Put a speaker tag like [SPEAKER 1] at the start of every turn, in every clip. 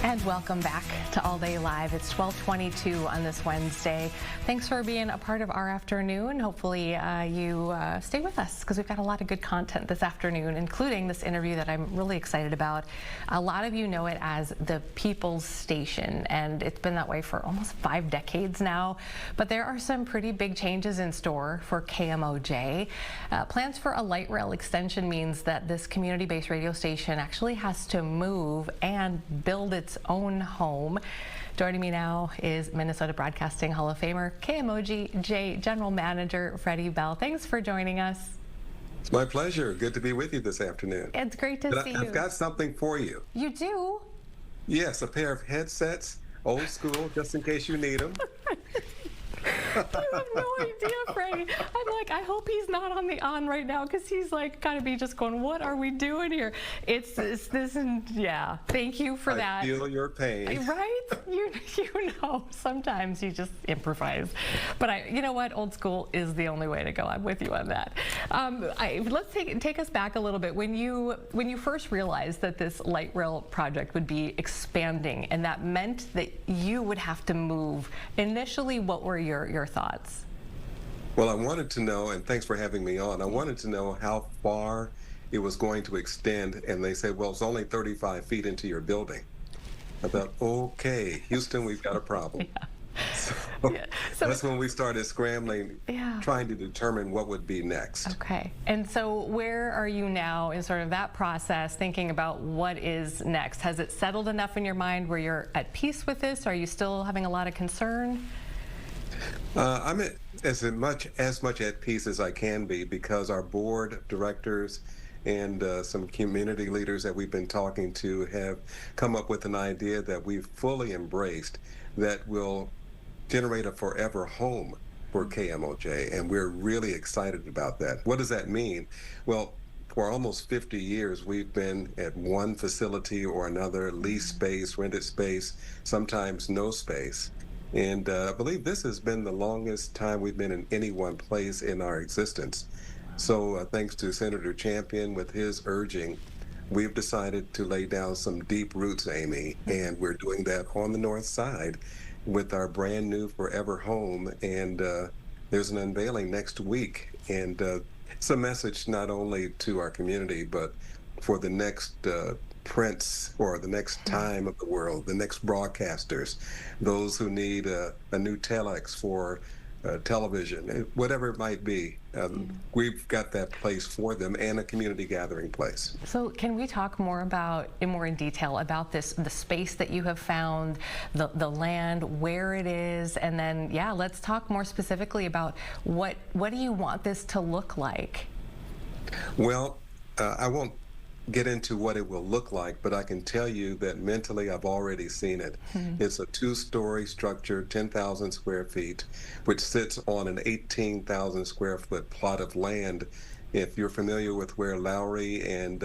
[SPEAKER 1] And welcome back to All Day Live. It's 12:22 on this Wednesday. Thanks for being a part of our afternoon. Hopefully you stay with us because we've got a lot of good content this afternoon, including this interview that I'm really excited about. A lot of you know it as the People's Station, and it's been that way for almost 5 decades now. But there are some pretty big changes in store for KMOJ. Plans for a light rail extension means that this community-based radio station actually has to move and build its own home. Joining me now is Minnesota Broadcasting Hall of Famer, KMOJ General Manager Freddie Bell. Thanks for joining us.
[SPEAKER 2] It's my pleasure. Good to be with you this afternoon.
[SPEAKER 1] It's great to see you.
[SPEAKER 2] I've got something for you.
[SPEAKER 1] You do?
[SPEAKER 2] Yes, a pair of headsets, old school, just in case you need them.
[SPEAKER 1] You have no idea, Freddie. I'm like, I hope he's not on right now because he's like gotta be just going, what are we doing here? It's this, and yeah. Thank you for that.
[SPEAKER 2] I feel your pain.
[SPEAKER 1] Right? You know, sometimes you just improvise. But you know what? Old school is the only way to go. I'm with you on that. Let's take us back a little bit. When you first realized that this light rail project would be expanding, and that meant that you would have to move. Initially, what were your thoughts?
[SPEAKER 2] Well, I wanted to know, and thanks for having me on, I wanted to know how far it was going to extend, and they said, well, it's only 35 feet into your building. I thought, okay, Houston, we've got a problem. Yeah. So that's when we started scrambling, trying to determine what would be next.
[SPEAKER 1] Okay. And so where are you now in sort of that process, thinking about what is next? Has it settled enough in your mind where you're at peace with this? Are you still having a lot of concern?
[SPEAKER 2] I'm as much at peace as I can be, because our board of directors and some community leaders that we've been talking to have come up with an idea that we've fully embraced that will generate a forever home for KMOJ, and we're really excited about that. What does that mean? Well, for almost 50 years, we've been at one facility or another, leased space, rented space, sometimes no space. And I believe this has been the longest time we've been in any one place in our existence. So thanks to Senator Champion, with his urging, we've decided to lay down some deep roots, Amy, and we're doing that on the north side with our brand new forever home. And there's an unveiling next week. And it's a message not only to our community, but for the next prince or the next time of the world, the next broadcasters, those who need a new telex for television, whatever it might be. We've got that place for them, and a community gathering place.
[SPEAKER 1] So can we talk more in detail about the space that you have found, the land, where it is, and then let's talk more specifically about what do you want this to look like? Well,
[SPEAKER 2] I won't get into what it will look like, but I can tell you that mentally I've already seen it. It's a 2-story structure, 10,000 square feet, which sits on an 18,000 square foot plot of land. If you're familiar with where Lowry and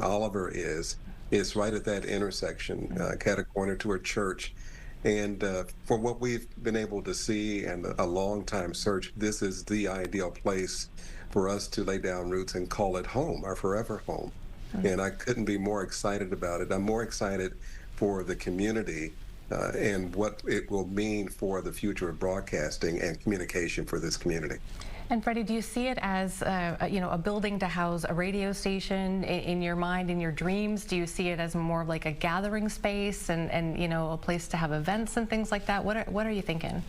[SPEAKER 2] Oliver is, it's right at that intersection, cat a corner to a church. And for what we've been able to see and a long time search, this is the ideal place for us to lay down roots and call it home, our forever home. And I couldn't be more excited about it. I'm more excited for the community and what it will mean for the future of broadcasting and communication for this community.
[SPEAKER 1] And Freddie, do you see it as a building to house a radio station in your mind, in your dreams? Do you see it as more like a gathering space and a place to have events and things like that? What are you thinking?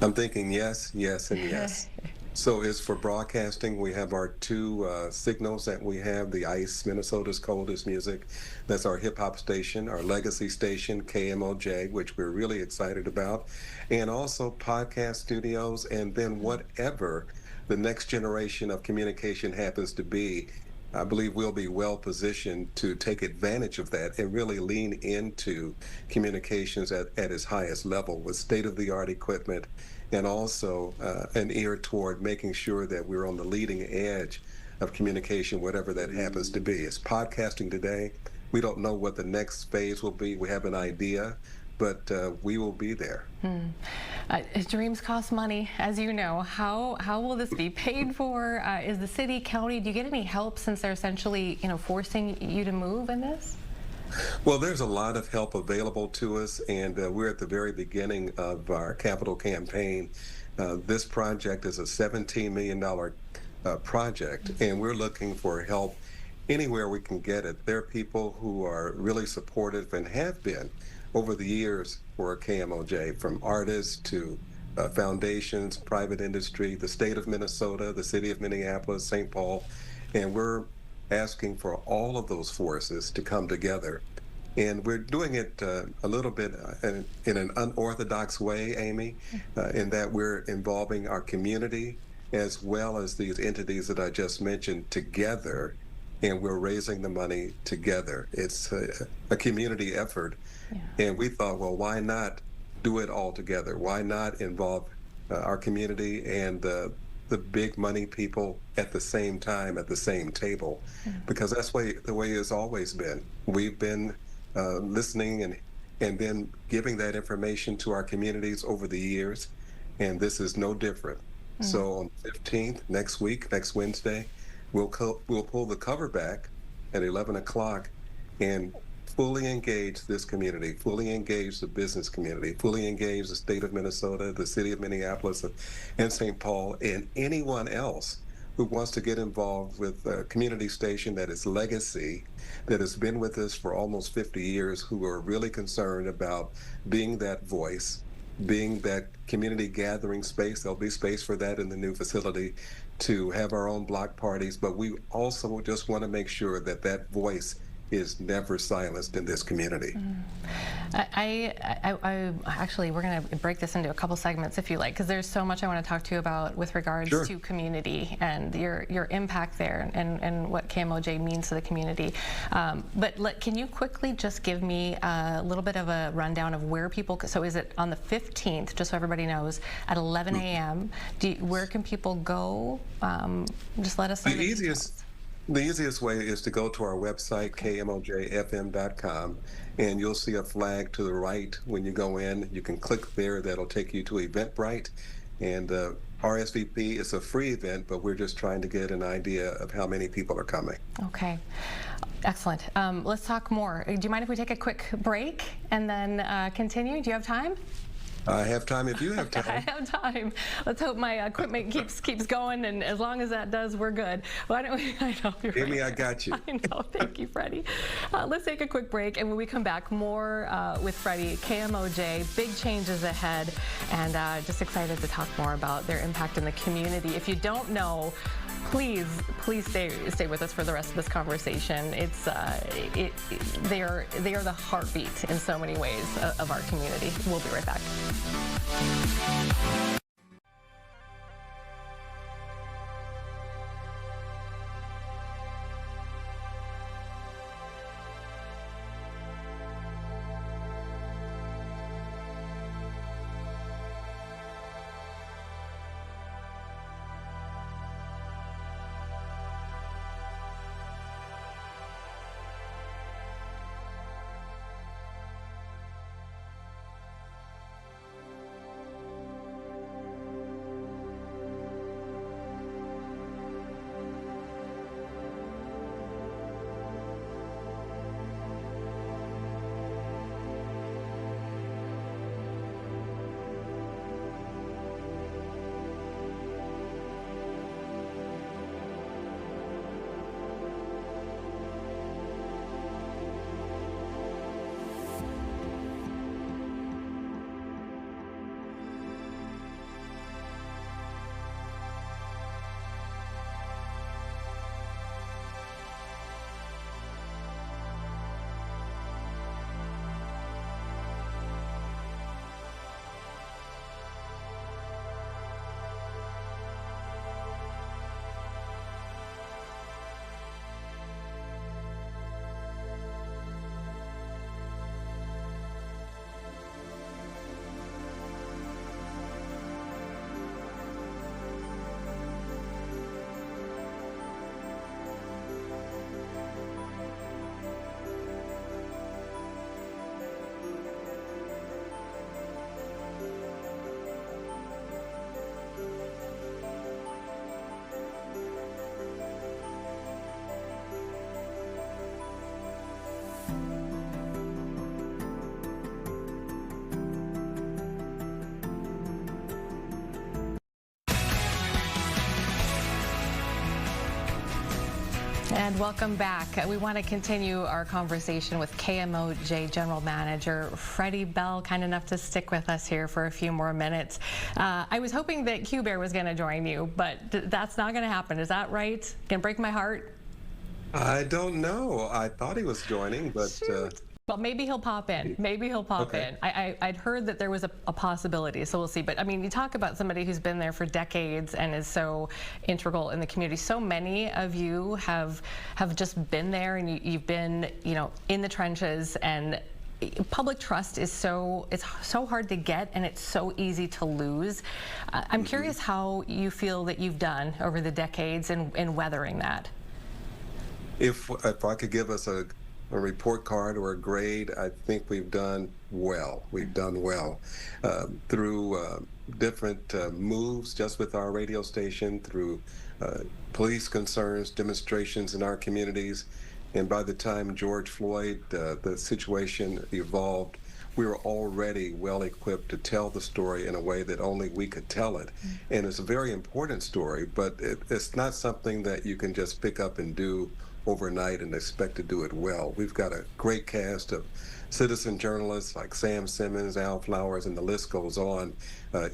[SPEAKER 2] I'm thinking yes, yes, and yes. So as for broadcasting, we have our 2 signals that we have, the ICE, Minnesota's Coldest Music. That's our hip-hop station, our legacy station, KMOJ, which we're really excited about, and also podcast studios, and then whatever the next generation of communication happens to be, I believe we'll be well positioned to take advantage of that and really lean into communications at its highest level with state-of-the-art equipment, and also an ear toward making sure that we're on the leading edge of communication, whatever that happens to be. It's podcasting today. We don't know what the next phase will be. We have an idea, but we will be there.
[SPEAKER 1] Dreams cost money, as you know. How will this be paid for? Is the city, county, do you get any help since they're essentially forcing you to move in this?
[SPEAKER 2] Well, there's a lot of help available to us, and we're at the very beginning of our capital campaign. This project is a $17 million project, and we're looking for help anywhere we can get it. There are people who are really supportive and have been over the years for KMOJ, from artists to foundations, private industry, the state of Minnesota, the city of Minneapolis, St. Paul, and we're asking for all of those forces to come together. And we're doing it a little bit in an unorthodox way, Amy, in that we're involving our community as well as these entities that I just mentioned together, and we're raising the money together. It's a community effort, yeah. And we thought, well, why not do it all together? Why not involve our community and the big money people at the same time, at the same table? Because that's the way it's always been. We've been listening and then giving that information to our communities over the years, and this is no different. So on the 15th, next week, next Wednesday, we'll pull the cover back at 11 o'clock and fully engage this community, fully engage the business community, fully engage the state of Minnesota, the city of Minneapolis and St. Paul, and anyone else who wants to get involved with a community station that is legacy, that has been with us for almost 50 years, who are really concerned about being that voice, being that community gathering space. There'll be space for that in the new facility, to have our own block parties, but we also just want to make sure that that voice is never silenced in this community.
[SPEAKER 1] I actually, we're going to break this into a couple segments if you like, because there's so much I want to talk to you about with regards to community and your impact there and what KMOJ means to the community. But can you quickly just give me a little bit of a rundown of where people, so is it on the 15th, just so everybody knows, at 11 a.m., where can people go? Just let us know.
[SPEAKER 2] The easiest way is to go to our website, KMOJFM.com, and you'll see a flag to the right when you go in. You can click there. That'll take you to Eventbrite. And RSVP is a free event, but we're just trying to get an idea of how many people are coming. Okay.
[SPEAKER 1] Excellent. Let's talk more. Do you mind if we take a quick break and then continue? Do you have time?
[SPEAKER 2] I have time if you have time.
[SPEAKER 1] I have time. Let's hope my equipment keeps going, and as long as that does, we're good. Why don't we? I know you're
[SPEAKER 2] Amy, I got you.
[SPEAKER 1] I know. Thank you, Freddie. Let's take a quick break, and when we come back, more with Freddie, KMOJ, big changes ahead, and just excited to talk more about their impact in the community. If you don't know, please stay with us for the rest of this conversation. It's they are the heartbeat in so many ways of our community. We'll be right back. And welcome back. We want to continue our conversation with KMOJ General Manager Freddie Bell, kind enough to stick with us here for a few more minutes. I was hoping that Q Bear was going to join you, but that's not going to happen. Is that right? Gonna break my heart?
[SPEAKER 2] I don't know. I thought he was joining, but...
[SPEAKER 1] Well, maybe he'll pop in. Maybe he'll pop in. I'd heard that there was a possibility, so we'll see. But I mean, you talk about somebody who's been there for decades and is so integral in the community. So many of you have just been there, and you've been, in the trenches. And public trust is it's so hard to get, and it's so easy to lose. I'm curious how you feel that you've done over the decades in weathering that.
[SPEAKER 2] If I could give us a report card or a grade, I think we've done well. We've done well through different moves just with our radio station, through police concerns, demonstrations in our communities. And by the time George Floyd, the situation evolved, we were already well equipped to tell the story in a way that only we could tell it. And it's a very important story, but it's not something that you can just pick up and do overnight and expect to do it well. We've got a great cast of citizen journalists like Sam Simmons, Al Flowers, and the list goes on.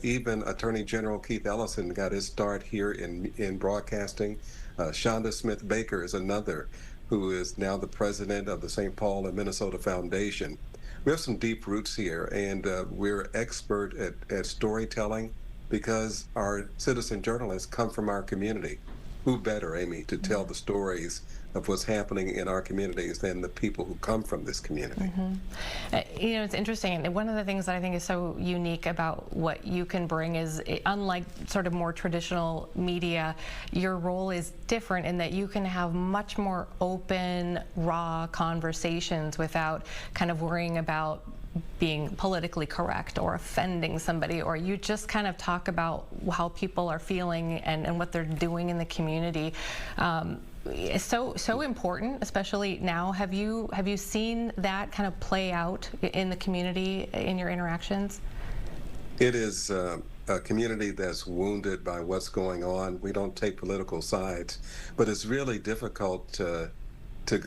[SPEAKER 2] Even Attorney General Keith Ellison got his start here in broadcasting. Shonda Smith Baker is another, who is now the president of the St. Paul and Minnesota Foundation. We have some deep roots here, and we're expert at storytelling because our citizen journalists come from our community. Who better, Amy, to tell the stories of what's happening in our communities than the people who come from this community?
[SPEAKER 1] It's interesting. And one of the things that I think is so unique about what you can bring is, unlike sort of more traditional media, your role is different in that you can have much more open, raw conversations without kind of worrying about being politically correct or offending somebody, or you just kind of talk about how people are feeling and what they're doing in the community. It's so important, especially now. Have you seen that kind of play out in the community in your interactions?
[SPEAKER 2] It is a community that's wounded by what's going on. We don't take political sides, but it's really difficult to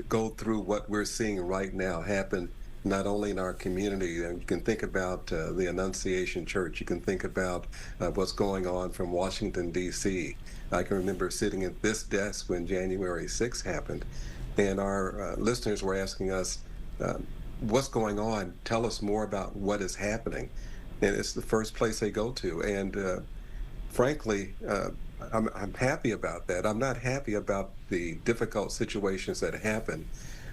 [SPEAKER 2] go through what we're seeing right now happen not only in our community. You can think about the Annunciation Church. You can think about what's going on from Washington, D.C. I can remember sitting at this desk when January 6th happened, and our listeners were asking us, what's going on? Tell us more about what is happening. And it's the first place they go to. And frankly, I'm happy about that. I'm not happy about the difficult situations that happen.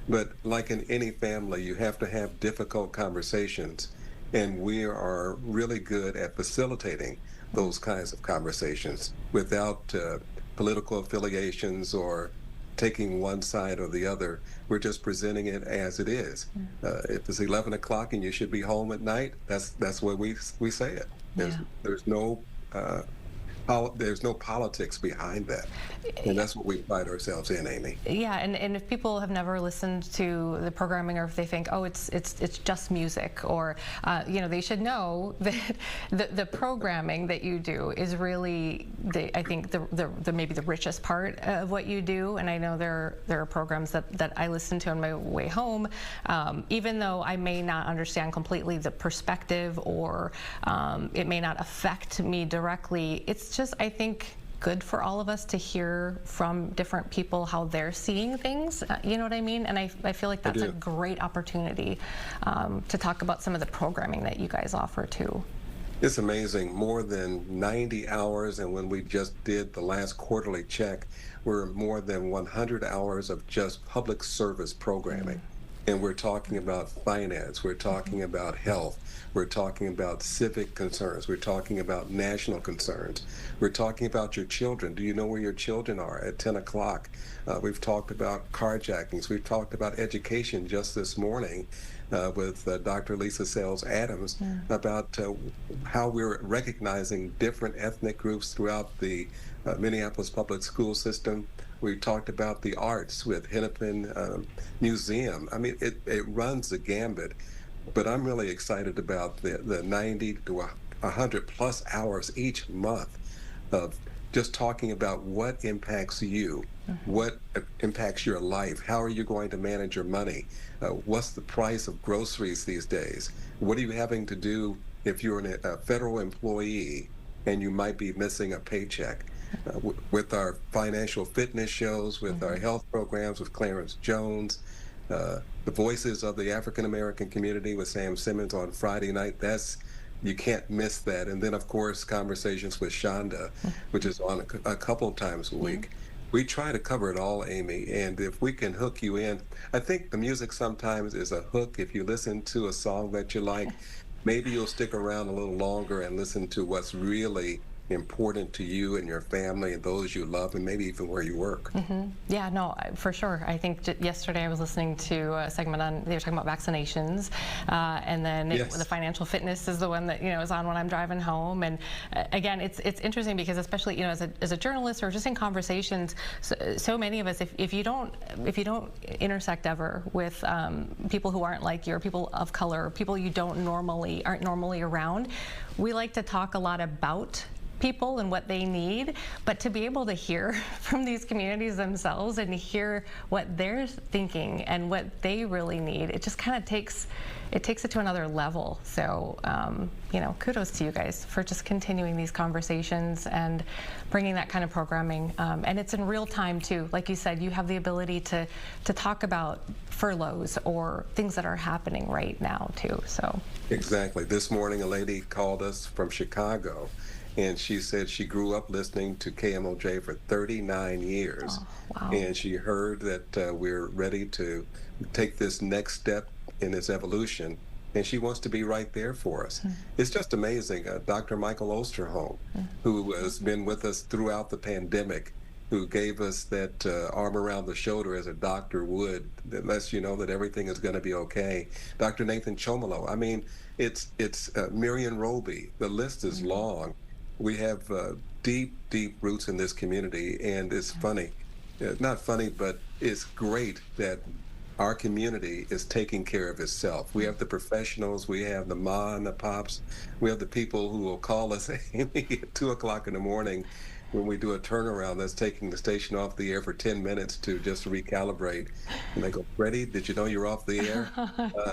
[SPEAKER 2] But like in any family, you have to have difficult conversations, and we are really good at facilitating those kinds of conversations without political affiliations or taking one side or the other. We're just presenting it as it is. If it's 11 o'clock and you should be home at night, that's where we say it. There's no politics behind that, and that's what we pride ourselves in, Amy.
[SPEAKER 1] Yeah, and if people have never listened to the programming, or if they think, oh, it's just music, or they should know that the programming that you do is really, I think, the maybe the richest part of what you do. And I know there are programs that I listen to on my way home, even though I may not understand completely the perspective, or it may not affect me directly. It's just, I think, good for all of us to hear from different people how they're seeing things. You know what I mean? And I feel like that's a great opportunity to talk about some of the programming that you guys offer too.
[SPEAKER 2] It's amazing. More than 90 hours, and when we just did the last quarterly check, we're more than 100 hours of just public service programming. And we're talking about finance, we're talking about health, we're talking about civic concerns, we're talking about national concerns, we're talking about your children. Do you know where your children are at 10 o'clock? We've talked about carjackings, we've talked about education just this morning with Dr. Lisa Sales Adams about how we're recognizing different ethnic groups throughout the Minneapolis public school system. We talked about the arts with Hennepin Museum. I mean, it runs the gambit, but I'm really excited about the 90 to 100 plus hours each month of just talking about what impacts you What impacts your life? How are you going to manage your money? What's the price of groceries these days? What are you having to do if you're a federal employee and you might be missing a paycheck? With our financial fitness shows, with our health programs, with Clarence Jones, the voices of the African American community with Sam Simmons on Friday night. You can't miss that. And then, of course, Conversations with Shonda, which is on a couple times a week. We try to cover it all, Amy, and if we can hook you in, I think the music sometimes is a hook. If you listen to a song that you like, maybe you'll stick around a little longer and listen to what's really important to you and your family and those you love, and maybe even where you work.
[SPEAKER 1] Yeah, no, for sure. I think yesterday I was listening to a segment on, they were talking about vaccinations, and then the financial fitness is the one that, is on when I'm driving home. And again, it's interesting because especially, as a journalist or just in conversations, so many of us, if you don't intersect ever with people who aren't like you, or people of color, people you aren't normally around, we like to talk a lot about people and what they need, but to be able to hear from these communities themselves and hear what they're thinking and what they really need, it just kind of takes it to another level. So kudos to you guys for just continuing these conversations and bringing that kind of programming, and it's in real time too. Like you said, you have the ability to talk about furloughs or things that are happening right now too. So
[SPEAKER 2] exactly. This morning a lady called us from Chicago, and she said she grew up listening to KMOJ for 39 years.
[SPEAKER 1] Oh, wow.
[SPEAKER 2] And she heard that we're ready to take this next step in its evolution, and she wants to be right there for us. It's just amazing. Dr. Michael Osterholm, who has been with us throughout the pandemic, who gave us that arm around the shoulder as a doctor would, that lets you know that everything is going to be okay. Dr. Nathan Chomolo. I mean, it's Miriam Roby. The list is long. We have deep roots in this community, and it's funny. Not funny, but it's great that our community is taking care of itself. We have the professionals, we have the ma and the pops, we have the people who will call us at 2 o'clock in the morning when we do a turnaround that's taking the station off the air for 10 minutes to just recalibrate. And they go, Freddie, did you know you're off the air?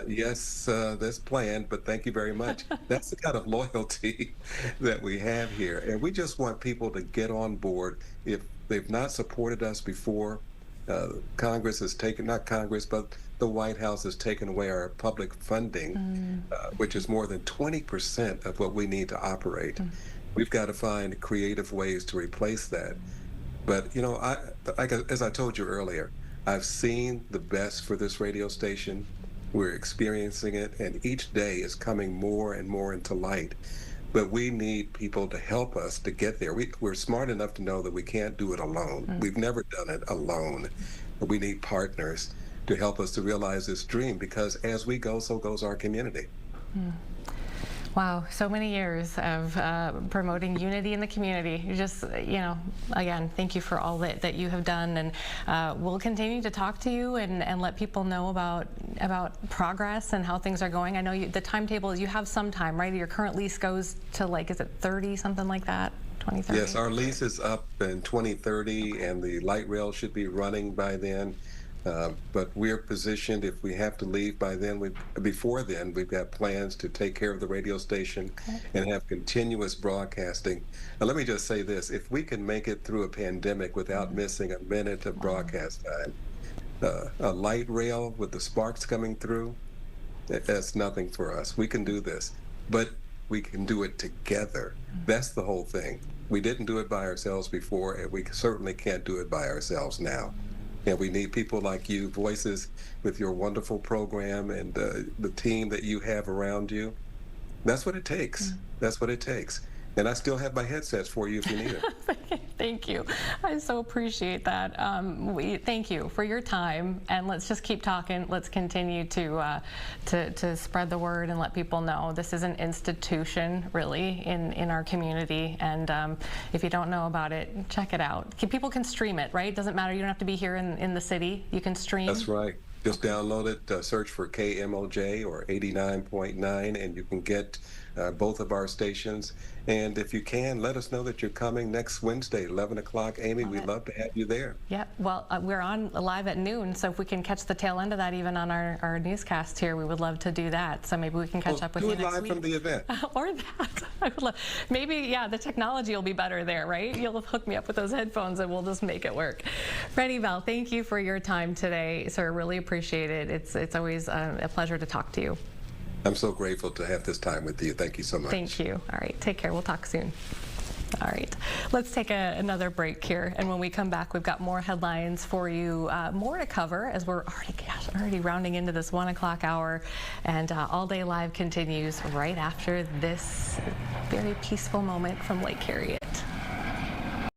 [SPEAKER 2] Yes, that's planned, but thank you very much. That's the kind of loyalty that we have here. And we just want people to get on board. If they've not supported us before, Congress has taken, not Congress, but the White House has taken away our public funding, which is more than 20% of what we need to operate. We've got to find creative ways to replace that. But, as I told you earlier, I've seen the best for this radio station. We're experiencing it, and each day is coming more and more into light. But we need people to help us to get there. We're smart enough to know that we can't do it alone. We've never done it alone. But we need partners to help us to realize this dream, because as we go, so goes our community.
[SPEAKER 1] Wow, so many years of promoting unity in the community. You just, again, thank you for all that you have done, and we'll continue to talk to you and let people know about progress and how things are going. I know the timetable, you have some time, right? Your current lease goes to, is it 30, something like that? 2030? Yes,
[SPEAKER 2] our lease is up in 2030, and the light rail should be running by then. But we're positioned, if we have to leave by then, before then, we've got plans to take care of the radio station and have continuous broadcasting. Now, let me just say this. If we can make it through a pandemic without missing a minute of broadcast time, a light rail with the sparks coming through, that's nothing for us. We can do this, but we can do it together. That's the whole thing. We didn't do it by ourselves before, and we certainly can't do it by ourselves now. And we need people like you, voices with your wonderful program and the team that you have around you. That's what it takes. That's what it takes. And I still have my headsets for you if you need it.
[SPEAKER 1] Thank you. I so appreciate that. Thank you for your time, and let's just keep talking. Let's continue to spread the word and let people know this is an institution, really, in our community. And if you don't know about it, check it out. People can stream it, right? It doesn't matter. You don't have to be here in the city. You can stream.
[SPEAKER 2] That's right. Just download it, search for KMOJ or 89.9, and you can get both of our stations. And if you can, let us know that you're coming next Wednesday, 11 o'clock. Amy, we'd love to have you there.
[SPEAKER 1] Yeah, well, we're on live at noon, so if we can catch the tail end of that even on our newscast here, we would love to do that. So maybe we can catch up with you next week.
[SPEAKER 2] Do it live from the event.
[SPEAKER 1] Or that. I would love, maybe, yeah, the technology will be better there, right? You'll hook me up with those headphones and we'll just make it work. Freddie Bell, thank you for your time today, sir. Really appreciate it. It's always a pleasure to talk to you.
[SPEAKER 2] I'm so grateful to have this time with you. Thank you so much.
[SPEAKER 1] Thank you. All right, take care. We'll talk soon. All right, let's take another break here, and when we come back, we've got more headlines for you, more to cover as we're already rounding into this 1 o'clock hour, and All Day Live continues right after this very peaceful moment from Lake Harriet.